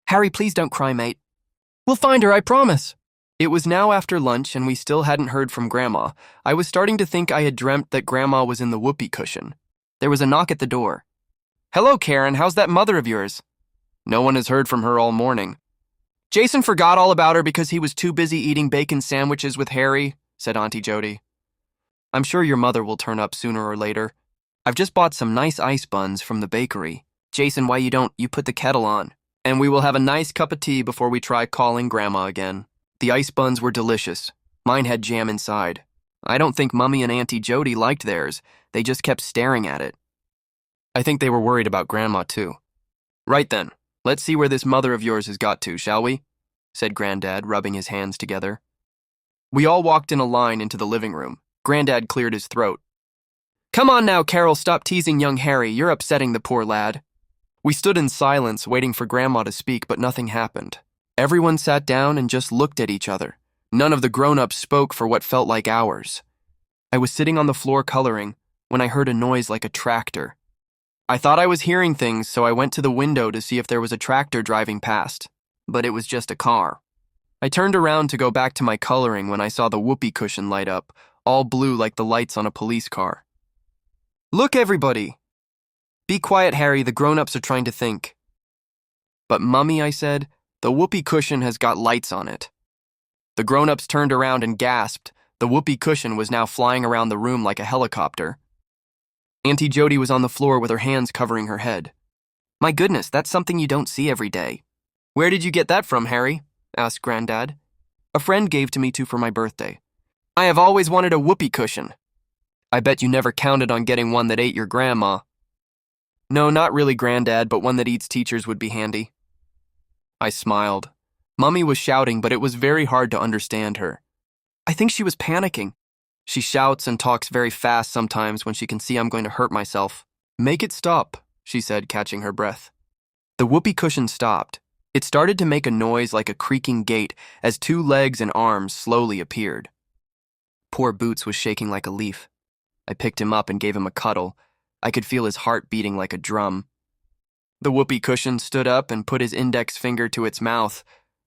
Harry, please don't cry, mate. We'll find her, I promise. It was now after lunch and we still hadn't heard from Grandma. I was starting to think I had dreamt that Grandma was in the whoopee cushion. There was a knock at the door. Hello, Karen, how's that mother of yours? No one has heard from her all morning. Jason forgot all about her because he was too busy eating bacon sandwiches with Harry, said Auntie Jody. I'm sure your mother will turn up sooner or later. I've just bought some nice ice buns from the bakery. Jason, why you put the kettle on? And we will have a nice cup of tea before we try calling Grandma again. The ice buns were delicious. Mine had jam inside. I don't think Mummy and Auntie Jody liked theirs. They just kept staring at it. I think they were worried about Grandma, too. Right then, let's see where this mother of yours has got to, shall we? Said Granddad, rubbing his hands together. We all walked in a line into the living room. Granddad cleared his throat. Come on now, Carol, stop teasing young Harry. You're upsetting the poor lad. We stood in silence, waiting for Grandma to speak, but nothing happened. Everyone sat down and just looked at each other. None of the grown-ups spoke for what felt like hours. I was sitting on the floor coloring when I heard a noise like a tractor. I thought I was hearing things, so I went to the window to see if there was a tractor driving past, but it was just a car. I turned around to go back to my coloring when I saw the whoopee cushion light up, all blue like the lights on a police car. Look, everybody! Be quiet, Harry, the grown-ups are trying to think. But Mummy, I said, the whoopee cushion has got lights on it. The grown-ups turned around and gasped. The whoopee cushion was now flying around the room like a helicopter. Auntie Jody was on the floor with her hands covering her head. My goodness, that's something you don't see every day. Where did you get that from, Harry? Asked Granddad. A friend gave to me for my birthday. I have always wanted a whoopee cushion. I bet you never counted on getting one that ate your grandma. No, not really, Granddad, but one that eats teachers would be handy. I smiled. Mummy was shouting, but it was very hard to understand her. I think she was panicking. She shouts and talks very fast sometimes when she can see I'm going to hurt myself. Make it stop, she said, catching her breath. The whoopee cushion stopped. It started to make a noise like a creaking gate as two legs and arms slowly appeared. Poor Boots was shaking like a leaf. I picked him up and gave him a cuddle. I could feel his heart beating like a drum. The whoopee cushion stood up and put his index finger to its mouth,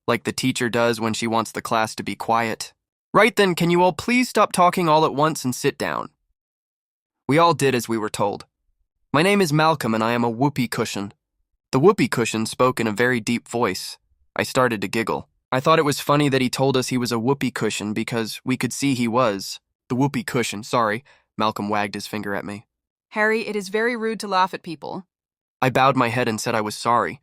like the teacher does when she wants the class to be quiet. Right then, can you all please stop talking all at once and sit down? We all did as we were told. My name is Malcolm and I am a whoopee cushion. The whoopee cushion spoke in a very deep voice. I started to giggle. I thought it was funny that he told us he was a whoopee cushion because we could see he was. The whoopee cushion, sorry. Malcolm wagged his finger at me. Harry, it is very rude to laugh at people. I bowed my head and said I was sorry.